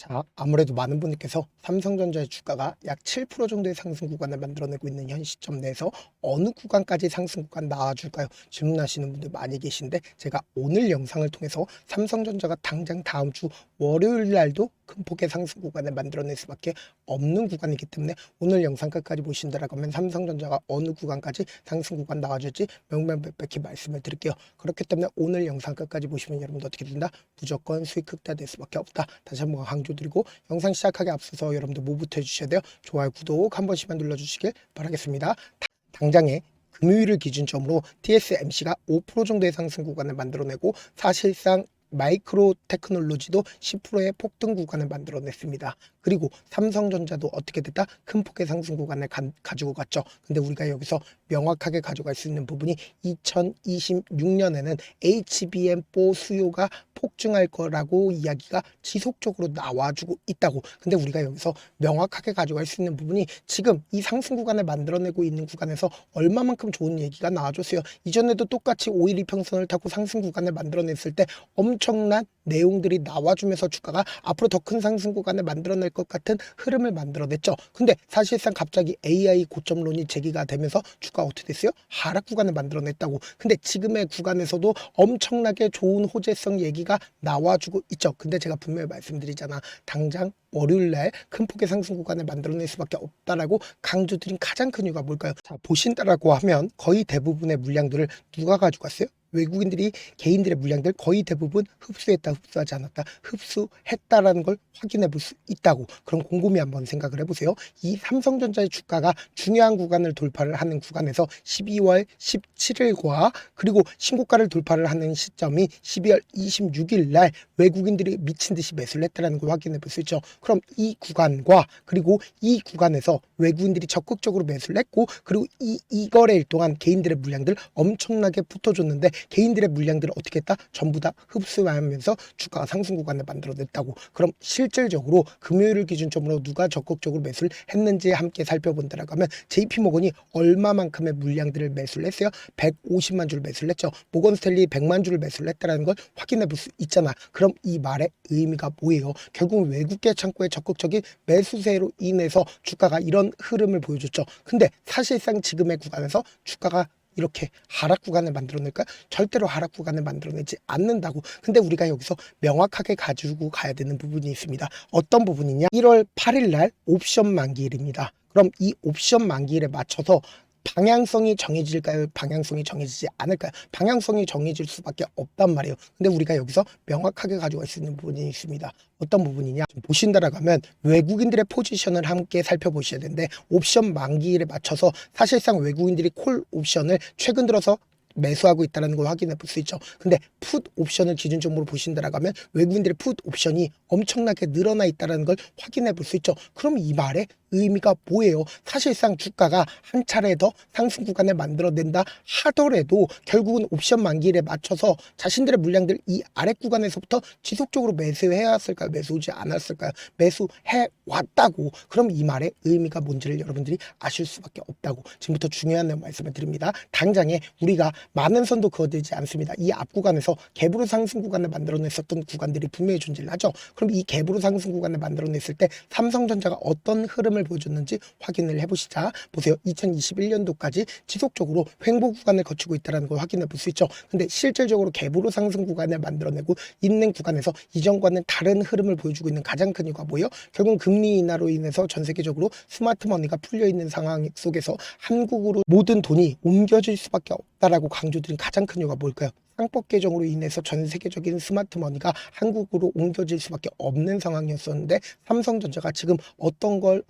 자, 아무래도 많은 분들께서 삼성전자의 주가가 약 7% 정도의 상승 구간을 만들어내고 있는 현 시점 내에서 어느 구간까지 상승 구간 나와줄까요? 질문하시는 분들 많이 계신데, 제가 오늘 영상을 통해서 삼성전자가 당장 다음 주 월요일 날도 큰 폭의 상승 구간을 만들어낼 수밖에 없는 구간이기 때문에 오늘 영상 끝까지 보신다라고 하면 삼성전자가 어느 구간까지 상승 구간 나와줄지 명명백백히 말씀을 드릴게요. 그렇기 때문에 오늘 영상 끝까지 보시면 여러분들 어떻게 된다? 무조건 수익 극대화될 수밖에 없다. 다시 한번 강조드리고, 영상 시작하기 앞서서 여러분들 뭐부터 해주셔야 돼요? 좋아요, 구독 한 번씩만 눌러주시길 바라겠습니다. 당장에 금요일을 기준점으로 TSMC가 5% 정도의 상승 구간을 만들어내고, 사실상 마이크로 테크놀로지도 10%의 폭등 구간을 만들어냈습니다. 그리고 삼성전자도 어떻게 됐다? 큰 폭의 상승 구간을 가지고 갔죠. 근데 우리가 여기서 명확하게 가져갈 수 있는 부분이 2026년에는 HBM4 수요가 폭증할 거라고 이야기가 지속적으로 나와주고 있다고. 근데 우리가 여기서 명확하게 가져갈 수 있는 부분이 지금 이 상승 구간을 만들어내고 있는 구간에서 얼마만큼 좋은 얘기가 나와줬어요. 이전에도 똑같이 5일 이평선을 타고 상승 구간을 만들어냈을 때 엄청난 내용들이 나와주면서 주가가 앞으로 더 큰 상승 구간을 만들어낼 것 같은 흐름을 만들어냈죠. 근데 사실상 갑자기 AI 고점론이 제기가 되면서 주가가 어떻게 됐어요? 하락 구간을 만들어냈다고. 근데 지금의 구간에서도 엄청나게 좋은 호재성 얘기가 나와주고 있죠. 근데 제가 분명히 말씀드리잖아. 당장 월요일날 큰 폭의 상승 구간을 만들어낼 수밖에 없다라고 강조드린 가장 큰 이유가 뭘까요? 자, 보신다라고 하면 거의 대부분의 물량들을 누가 가져갔어요? 외국인들이 개인들의 물량들 거의 대부분 흡수했다, 흡수하지 않았다, 흡수했다라는 걸 확인해 볼 수 있다고. 그럼 곰곰이 한번 생각을 해보세요. 이 삼성전자의 주가가 중요한 구간을 돌파를 하는 구간에서 12월 17일과 그리고 신고가를 돌파를 하는 시점이 12월 26일 날 외국인들이 미친 듯이 매수를 했다는 걸 확인해 볼 수 있죠. 그럼 이 구간과 그리고 이 구간에서 외국인들이 적극적으로 매수를 했고, 그리고 이 거래일 동안 개인들의 물량들 엄청나게 붙어줬는데, 개인들의 물량들을 어떻게 했다? 전부 다 흡수하면서 주가가 상승 구간을 만들어냈다고. 그럼 실질적으로 금요일을 기준점으로 누가 적극적으로 매수를 했는지 함께 살펴본다라고 하면 JP모건이 얼마만큼의 물량들을 매수를 했어요? 150만 주를 매수를 했죠. 모건스탠리 100만 주를 매수를 했다는 걸 확인해 볼 수 있잖아. 그럼 이 말의 의미가 뭐예요? 결국 외국계 창고의 적극적인 매수세로 인해서 주가가 이런 흐름을 보여줬죠. 근데 사실상 지금의 구간에서 주가가 이렇게 하락 구간을 만들어낼까요? 절대로 하락 구간을 만들어내지 않는다고. 근데 우리가 여기서 명확하게 가지고 가야 되는 부분이 있습니다. 어떤 부분이냐? 1월 8일 날 옵션 만기일입니다. 그럼 이 옵션 만기일에 맞춰서 방향성이 정해질까요? 방향성이 정해지지 않을까요? 방향성이 정해질 수밖에 없단 말이에요. 근데 우리가 여기서 명확하게 가져갈 수 있는 부분이 있습니다. 어떤 부분이냐? 보신다라고 하면 외국인들의 포지션을 함께 살펴보셔야 되는데, 옵션 만기일에 맞춰서 사실상 외국인들이 콜 옵션을 최근 들어서 매수하고 있다는 걸 확인해 볼 수 있죠. 근데 풋 옵션을 기준점으로 보신다라고 하면 외국인들의 풋 옵션이 엄청나게 늘어나 있다는 걸 확인해 볼 수 있죠. 그럼 이 말의 의미가 뭐예요? 사실상 주가가 한 차례 더 상승 구간을 만들어낸다 하더라도 결국은 옵션 만기일에 맞춰서 자신들의 물량들 이 아래 구간에서부터 지속적으로 매수해 왔을까요? 매수하지 않았을까요? 매수해 왔다고. 그럼 이 말의 의미가 뭔지를 여러분들이 아실 수밖에 없다고. 지금부터 중요한 내용 말씀을 드립니다. 당장에 우리가 많은 선도 그어들지 않습니다. 이 앞 구간에서 갭으로 상승 구간을 만들어냈었던 구간들이 분명히 존재를 하죠. 그럼 이 갭으로 상승 구간을 만들어냈을 때 삼성전자가 어떤 흐름을 보여줬는지 확인을 해보시자. 보세요. 2021년도까지 지속적으로 횡보 구간을 거치고 있다는 걸 확인해 볼 수 있죠. 근데 실질적으로 갭으로 상승 구간을 만들어내고 있는 구간에서 이전과는 다른 흐름을 보여주고 있는 가장 큰 이유가 뭐예요? 결국 금리 인하로 인해서 전 세계적으로 스마트머니가 풀려 있는 상황 속에서 한국으로 모든 돈이 옮겨질 수밖에 없다라고 강조드린 가장 큰 이유가 뭘까요? 상법 개정으로 인해서 전 세계적인 스마트머니가 한국으로 옮겨질 수밖에 없는 상황이었었는데, 삼성전자가 지금 어떤 걸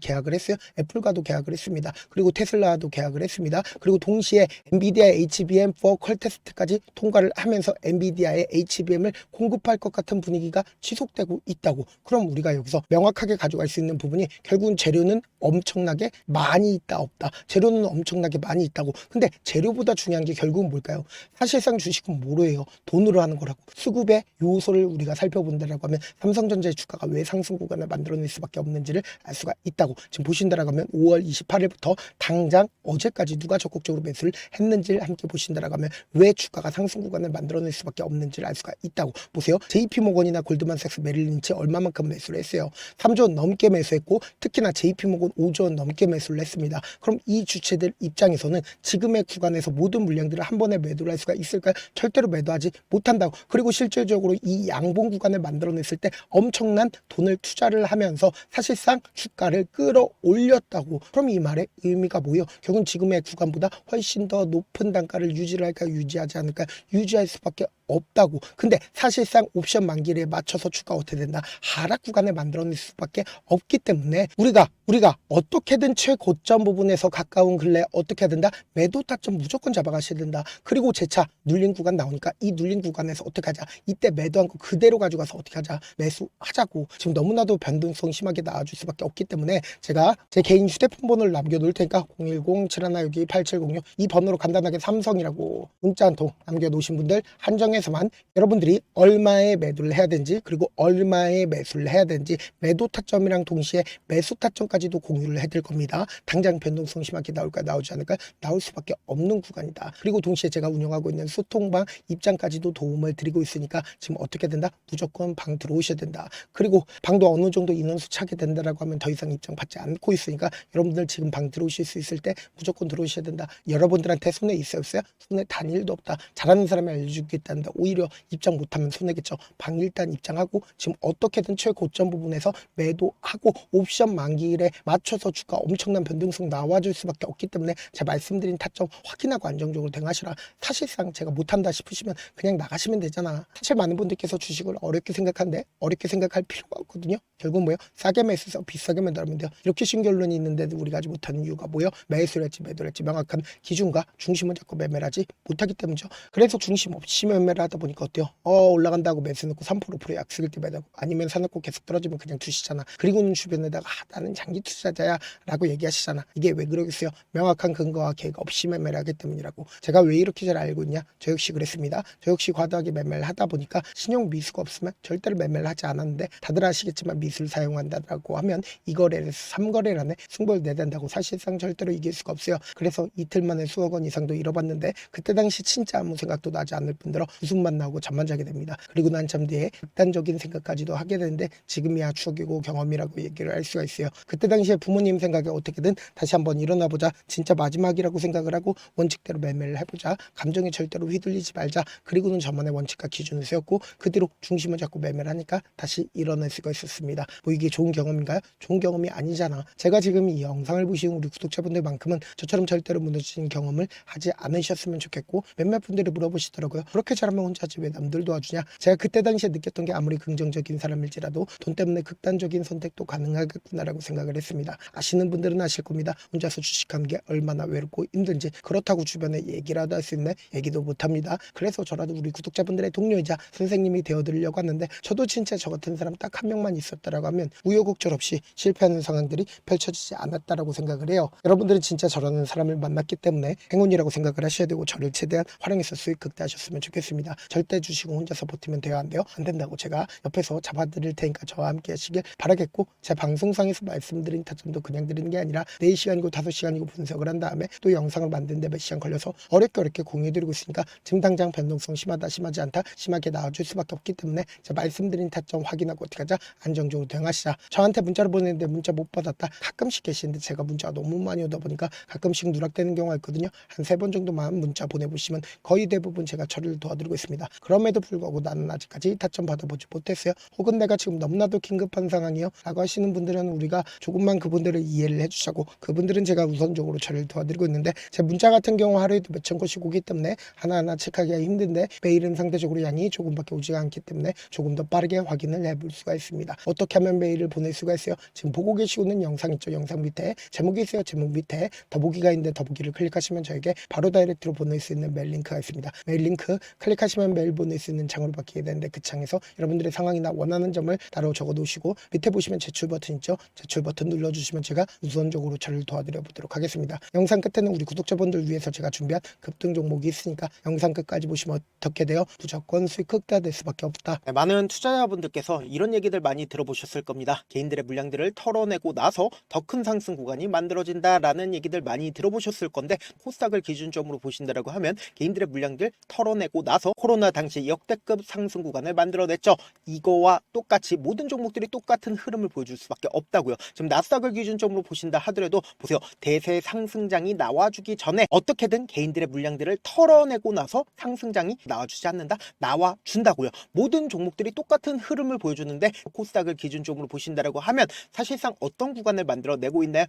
계약을 했어요? 애플과도 계약을 했습니다. 그리고 테슬라도 계약을 했습니다. 그리고 동시에 엔비디아 HBM4 퀄 테스트까지 통과를 하면서 엔비디아의 HBM을 공급할 것 같은 분위기가 지속되고 있다고. 그럼 우리가 여기서 명확하게 가져갈 수 있는 부분이 결국은 재료는 엄청나게 많이 있다 없다. 재료는 엄청나게 많이 있다고. 근데 재료보다 중요한 게 결국은 뭘까요? 사실상 주식은 뭐로 해요? 돈으로 하는 거라고. 수급의 요소를 우리가 살펴본다라고 하면 삼성전자의 주가가 왜 상승 구간을 만들어낼 수밖에 없는지를 알 수가 있다고. 지금 보신다라고 하면 5월 28일부터 당장 어제까지 누가 적극적으로 매수를 했는지를 함께 보신다라고 하면 왜 주가가 상승 구간을 만들어낼 수밖에 없는지를 알 수가 있다고. 보세요. JP모건이나 골드만삭스, 메릴린치 얼마만큼 매수를 했어요? 3조 원 넘게 매수했고 특히나 JP모건 5조 원 넘게 매수를 했습니다. 그럼 이 주체들 입장에서는 지금의 구간에서 모든 물량들을 한 번에 매도를 할 수가 있을까요? 절대로 매도하지 못한다고. 그리고 실질적으로 이 양봉 구간을 만들어냈을 때 엄청난 돈을 투자를 하면서 사실상 주가를 끌어올렸다고. 그럼 이 말의 의미가 뭐예요? 결국은 지금의 구간보다 훨씬 더 높은 단가를 유지를 할까요? 유지하지 않을까요? 유지할 수밖에 없다고. 근데 사실상 옵션 만기일에 맞춰서 주가가 어떻게 된다? 하락 구간을 만들어낼 수밖에 없기 때문에 우리가 어떻게든 최고점 부분에서 가까운 근래 어떻게 해야 된다? 매도 타점 무조건 잡아가셔야 된다. 그리고 재차 눌린 구간 나오니까 이 눌린 구간에서 어떻게 하자? 이때 매도한 거 그대로 가져가서 어떻게 하자? 매수하자고. 지금 너무나도 변동성 심하게 나와줄 수밖에 없기 때문에 제가 제 개인 휴대폰 번호를 남겨놓을 테니까 010-7162-8706 이 번호로 간단하게 삼성이라고 문자 한 통 남겨놓으신 분들 한정해서만 여러분들이 얼마에 매도를 해야 되는지 그리고 얼마에 매수를 해야 되는지 매도 타점이랑 동시에 매수 타점까지도 공유를 해드릴 겁니다. 당장 변동성 심하게 나올까 나오지 않을까? 나올 수밖에 없는 구간이다. 그리고 동시에 제가 운영하고 있는 소통방 입장까지도 도움을 드리고 있으니까 지금 어떻게 된다? 무조건 방 들어오셔야 된다. 그리고 방도 어느 정도 인원수 차게 된다라고 하면 더 이상 입장 받지 않고 있으니까 여러분들 지금 방 들어오실 수 있을 때 무조건 들어오셔야 된다. 여러분들한테 손해 있어요? 없어요? 손해 단일도 없다. 잘하는 사람이 알려주겠다는데 오히려 입장 못하면 손해겠죠. 방 일단 입장하고 지금 어떻게든 최고점 부분에서 매도하고 옵션 만기일에 맞춰서 주가 엄청난 변동성 나와줄 수밖에 없기 때문에 제가 말씀드린 타점 확인하고 안정적으로 대응하시라. 사실상 제가 못한다 싶으시면 그냥 나가시면 되잖아. 사실 많은 분들께서 주식을 어렵게 생각하는데 어렵게 생각할 필요가 없거든요. 결국 뭐예요? 싸게 매수해서 비싸게 매도하면 돼요. 이렇게 쉬운 결론이 있는데도 우리가 하지 못하는 이유가 뭐예요? 매수를 했지 매도를 했지 명확한 기준과 중심을 잡고 매매를 하지 못하기 때문이죠. 그래서 중심 없이 매매를 하다 보니까 어때요? 올라간다고 매수 넣고 3% 약속일 때 매도하고 아니면 사놓고 계속 떨어지면 그냥 두시잖아. 그리고는 주변에다가 나는 장기 투자자야 라고 얘기하시잖아. 이게 왜 그러겠어요? 명확한 근거와 계획 없이 매매를 하기 때문이라고. 제가 왜 이렇게 잘 알고 있냐? 저 역시 그랬습니다. 저 역시 과도하게 매매를 하다 보니까 신용 미수가 없으면 절대로 매매를 하지 않았는데 다들 아시겠지만 미수를 사용한다라고 하면 2거래에서 3거래란에 승부를 내단다고 사실상 절대로 이길 수가 없어요. 그래서 이틀 만에 수억 원 이상도 잃어봤는데 그때 당시 진짜 아무 생각도 나지 않을 뿐더러 웃음만 나오고 잠만 자게 됩니다. 그리고 한참 뒤에 극단적인 생각까지도 하게 되는데 지금이야 추억이고 경험이라고 얘기를 할 수가 있어요. 그때 당시에 부모님 생각에 어떻게든 다시 한번 일어나보자. 진짜 마지막이라고 생각을 하고 원칙대로 매매를 해보자. 감정에 절대로 휘둘리지 말자. 그리고는 저만의 원칙과 기준을 세웠고 그 뒤로 중심을 잡고 매매를 하니까 다시 일어날 수가 있었습니다. 뭐 이게 좋은 경험인가요? 좋은 경험이 아니잖아. 제가 지금 이 영상을 보신 우리 구독자분들만큼은 저처럼 절대로 무너지는 경험을 하지 않으셨으면 좋겠고 몇몇 분들이 물어보시더라고요. 그렇게 잘하면 혼자 하지 왜 남들 도와주냐? 제가 그때 당시에 느꼈던 게 아무리 긍정적인 사람일지라도 돈 때문에 극단적인 선택도 가능하겠구나라고 생각을 했습니다. 아시는 분들은 아실 겁니다. 혼자서 주식하는 게 얼마나 외롭고 힘든지. 그렇다고 주변에 얘기라도 할 수 있네? 얘기도 못합니다. 그래서 저라도 우리 구독자분들의 동료이자 선생님이 되어드리려고 하는데 저도 진짜 저 같은 사람 딱 한 명만 있었다라고 하면 우여곡절 없이 실패하는 상황들이 펼쳐지지 않았다라고 생각을 해요. 여러분들은 진짜 저라는 사람을 만났기 때문에 행운이라고 생각을 하셔야 되고 저를 최대한 활용해서 수익 극대화하셨으면 좋겠습니다. 절대 주식은 혼자서 버티면 돼요? 안 돼요? 안 된다고 제가 옆에서 잡아드릴 테니까 저와 함께 하시길 바라겠고 제 방송상에서 말씀드린 타점도 그냥 드리는 게 아니라 4시간이고 5시간이고 분석을 한 다음에 또 영상을 만드는데 몇 시간 걸려서 어렵게 공유해드리고 있으니까 지금 당장 변동성 심하다 심하지 않다 심하게 나와줄 수밖에 없기 때문에 제가 말씀드린 타점 확인하고 어떻게 하자? 안정적으로 대응하시자. 저한테 문자를 보냈는데 문자 못 받았다. 가끔씩 계시는데 제가 문자가 너무 많이 오다 보니까 가끔씩 누락되는 경우가 있거든요. 한 3번 정도만 문자 보내보시면 거의 대부분 제가 처리를 도와드리고 있습니다. 그럼에도 불구하고 나는 아직까지 타점 받아보지 못했어요. 혹은 내가 지금 너무나도 긴급한 상황이요 라고 하시는 분들은 우리가 조금만 그분들을 이해를 해주자고 그분들은 제가 우선적으로 처리를 도와드리고 있는데 제 문자 같은 경우 하루에도 몇천 건씩 오기 때문에 하나하나 체크하기가 힘든데 메일은 상대적으로 양이 조금밖에 오지가 않기 때문에 조금 더 빠르게 확인을 해볼 수가 있습니다. 어떻게 하면 메일을 보낼 수가 있어요? 지금 보고 계시고 있는 영상 있죠? 영상 밑에 제목이 있어요. 제목 밑에 더보기가 있는데 더보기를 클릭하시면 저에게 바로 다이렉트로 보낼 수 있는 메일 링크가 있습니다. 메일 링크 클릭 클릭하시면 메일 보낼 수 있는 창으로 바뀌게 되는데 그 창에서 여러분들의 상황이나 원하는 점을 따로 적어 놓으시고 밑에 보시면 제출 버튼 있죠? 제출 버튼 눌러주시면 제가 우선적으로 저를 도와드려 보도록 하겠습니다. 영상 끝에는 우리 구독자분들 위해서 제가 준비한 급등 종목이 있으니까 영상 끝까지 보시면 어떻게 돼요? 무조건 수익 극대화될 수밖에 없다. 네, 많은 투자자분들께서 이런 얘기들 많이 들어보셨을 겁니다. 개인들의 물량들을 털어내고 나서 더 큰 상승 구간이 만들어진다라는 얘기들 많이 들어보셨을 건데 코스닥을 기준점으로 보신다라고 하면 개인들의 물량들 털어내고 나서 코로나 당시 역대급 상승 구간을 만들어냈죠. 이거와 똑같이 모든 종목들이 똑같은 흐름을 보여줄 수밖에 없다고요. 지금 나스닥을 기준점으로 보신다 하더라도 보세요. 대세 상승장이 나와주기 전에 어떻게든 개인들의 물량들을 털어내고 나서 상승장이 나와주지 않는다? 나와준다고요. 모든 종목들이 똑같은 흐름을 보여주는데 코스닥을 기준점으로 보신다라고 하면 사실상 어떤 구간을 만들어내고 있나요?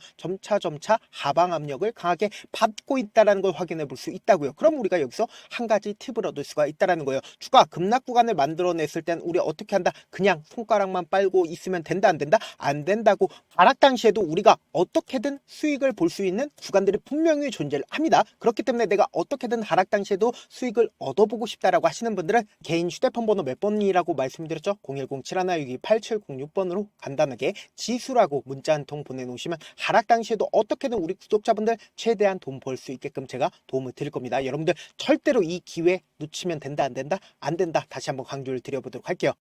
점차 하방 압력을 강하게 받고 있다는 걸 확인해 볼 수 있다고요. 그럼 우리가 여기서 한 가지 팁을 얻을 수가 있다는 거예요. 주가 급락 구간을 만들어냈을 땐 우리 어떻게 한다? 그냥 손가락만 빨고 있으면 된다 안 된다? 안 된다고. 하락 당시에도 우리가 어떻게든 수익을 볼 수 있는 구간들이 분명히 존재를 합니다. 그렇기 때문에 내가 어떻게든 하락 당시에도 수익을 얻어보고 싶다라고 하시는 분들은 개인 휴대폰 번호 몇 번이라고 말씀드렸죠? 010-7162-8706번으로 간단하게 지수라고 문자 한 통 보내놓으시면 하락 당시에도 어떻게든 우리 구독자분들 최대한 돈 벌 수 있게끔 제가 도움을 드릴 겁니다. 여러분들 절대로 이 기회 놓치면 된다 안 된다? 안 된다. 다시 한번 강조를 드려보도록 할게요.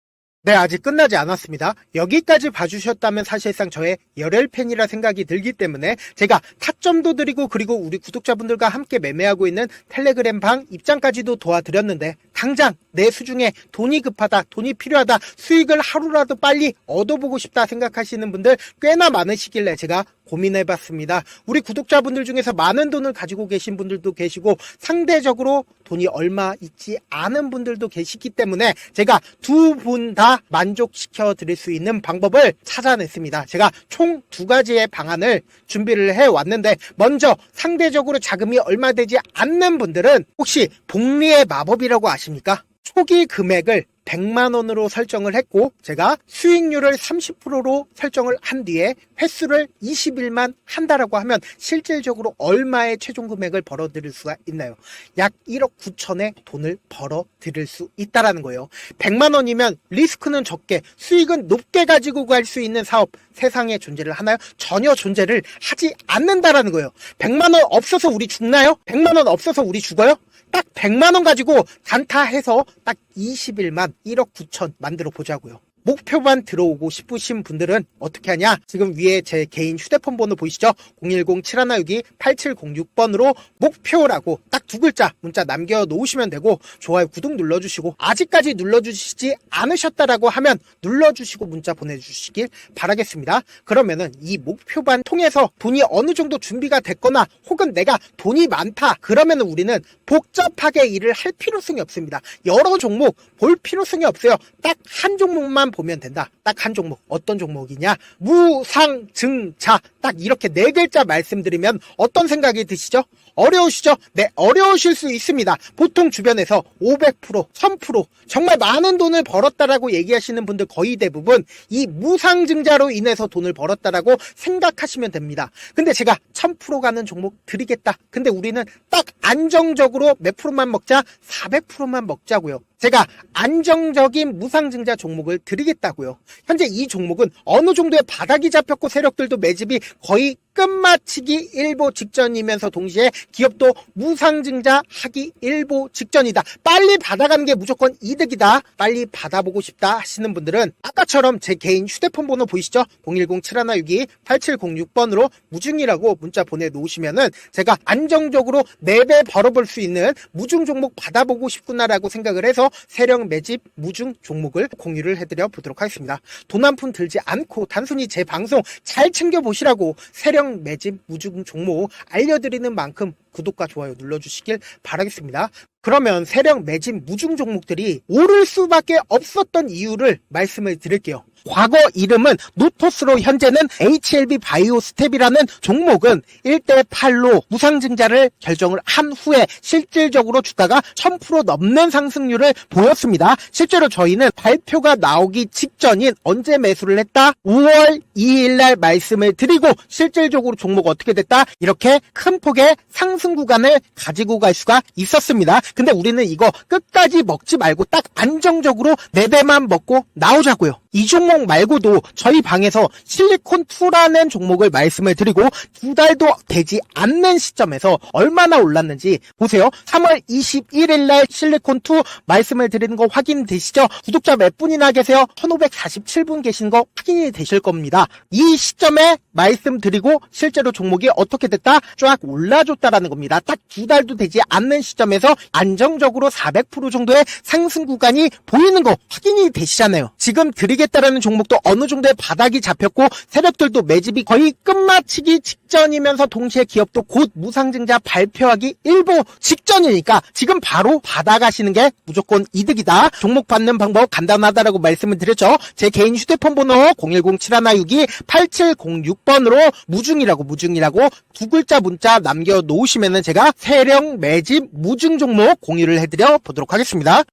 네, 아직 끝나지 않았습니다. 여기까지 봐주셨다면 사실상 저의 열혈 팬이라 생각이 들기 때문에 제가 타점도 드리고 그리고 우리 구독자분들과 함께 매매하고 있는 텔레그램 방 입장까지도 도와드렸는데 당장 내 수중에 돈이 급하다, 돈이 필요하다, 수익을 하루라도 빨리 얻어보고 싶다 생각하시는 분들 꽤나 많으시길래 제가 고민해봤습니다. 우리 구독자분들 중에서 많은 돈을 가지고 계신 분들도 계시고 상대적으로 돈이 얼마 있지 않은 분들도 계시기 때문에 제가 두 분 다 만족시켜 드릴 수 있는 방법을 찾아냈습니다. 제가 총 두 가지의 방안을 준비를 해왔는데 먼저 상대적으로 자금이 얼마 되지 않는 분들은 혹시 복리의 마법이라고 아십니까? 초기 금액을 100만원으로 설정을 했고 제가 수익률을 30%로 설정을 한 뒤에 횟수를 20일만 한다라고 하면 실질적으로 얼마의 최종 금액을 벌어들일 수가 있나요? 약 1억 9천의 돈을 벌어들일 수 있다라는 거예요. 100만원이면 리스크는 적게 수익은 높게 가지고 갈 수 있는 사업 세상에 존재를 하나요? 전혀 존재를 하지 않는다라는 거예요. 100만원 없어서 우리 죽나요? 100만원 없어서 우리 죽어요? 딱 100만원 가지고 단타해서 딱 20일만 1억 9천 만들어 보자고요. 목표만 들어오고 싶으신 분들은 어떻게 하냐? 지금 위에 제 개인 휴대폰 번호 보이시죠? 010-7162-8706번으로 목표라고 딱 두 글자 문자 남겨놓으시면 되고 좋아요, 구독 눌러주시고 아직까지 눌러주시지 않으셨다라고 하면 눌러주시고 문자 보내주시길 바라겠습니다. 그러면은 이 목표반 통해서 돈이 어느 정도 준비가 됐거나 혹은 내가 돈이 많다 그러면은 우리는 복잡하게 일을 할 필요성이 없습니다. 여러 종목 볼 필요성이 없어요. 딱 한 종목만 보면 된다. 딱 한 종목. 어떤 종목이냐? 무상증자. 딱 이렇게 네 글자 말씀드리면 어떤 생각이 드시죠? 어려우시죠? 네, 어려우실 수 있습니다. 보통 주변에서 500%, 1000% 정말 많은 돈을 벌었다라고 얘기하시는 분들 거의 대부분 이 무상증자로 인해서 돈을 벌었다라고 생각하시면 됩니다. 근데 제가 1000% 가는 종목 드리겠다. 근데 우리는 딱 안정적으로 몇 프로만 먹자? 400%만 먹자고요. 제가 안정적인 무상증자 종목을 드리겠다고요. 현재 이 종목은 어느 정도의 바닥이 잡혔고 세력들도 매집이 거의 끝마치기 일보 직전이면서 동시에 기업도 무상증자 하기 일보 직전이다. 빨리 받아가는 게 무조건 이득이다. 빨리 받아보고 싶다 하시는 분들은 아까처럼 제 개인 휴대폰 번호 보이시죠? 010-7162-8706번으로 무중이라고 문자 보내놓으시면은 제가 안정적으로 4배 벌어볼 수 있는 무중 종목 받아보고 싶구나라고 생각을 해서 세력 매집 무중 종목을 공유를 해드려 보도록 하겠습니다. 돈 한 푼 들지 않고 단순히 제 방송 잘 챙겨보시라고 세력 매집 무중 종목 알려드리는 만큼 구독과 좋아요 눌러주시길 바라겠습니다. 그러면 세력 매집 무중 종목들이 오를 수밖에 없었던 이유를 말씀을 드릴게요. 과거 이름은 노토스로 현재는 HLB 바이오스텝이라는 종목은 1대8로 무상증자를 결정을 한 후에 실질적으로 주가가 1000% 넘는 상승률을 보였습니다. 실제로 저희는 발표가 나오기 직전인 언제 매수를 했다? 5월 2일 날 말씀을 드리고 실질적으로 종목 어떻게 됐다? 이렇게 큰 폭의 상승 구간을 가지고 갈 수가 있었습니다. 근데 우리는 이거 끝까지 먹지 말고 딱 안정적으로 4배만 먹고 나오자고요. 이 종목 말고도 저희 방에서 실리콘2라는 종목을 말씀을 드리고 2달도 되지 않는 시점에서 얼마나 올랐는지 보세요. 3월 21일 날 실리콘2 말씀을 드리는 거 확인되시죠? 구독자 몇 분이나 계세요? 1547분 계신 거 확인이 되실 겁니다. 이 시점에 말씀드리고 실제로 종목이 어떻게 됐다? 쫙 올라줬다라는 겁니다. 딱 2달도 되지 않는 시점에서 안정적으로 400% 정도의 상승 구간이 보이는 거 확인이 되시잖아요. 지금 드리겠다라는 종목도 어느 정도의 바닥이 잡혔고 세력들도 매집이 거의 끝마치기 직전이면서 동시에 기업도 곧 무상증자 발표하기 일보 직전이니까 지금 바로 받아가시는 게 무조건 이득이다. 종목 받는 방법 간단하다라고 말씀을 드렸죠. 제 개인 휴대폰 번호 010-7162-8706번으로 무중이라고 두 글자 문자 남겨놓으시면은 제가 세력 매집 무중 종목 공유를 해드려 보도록 하겠습니다.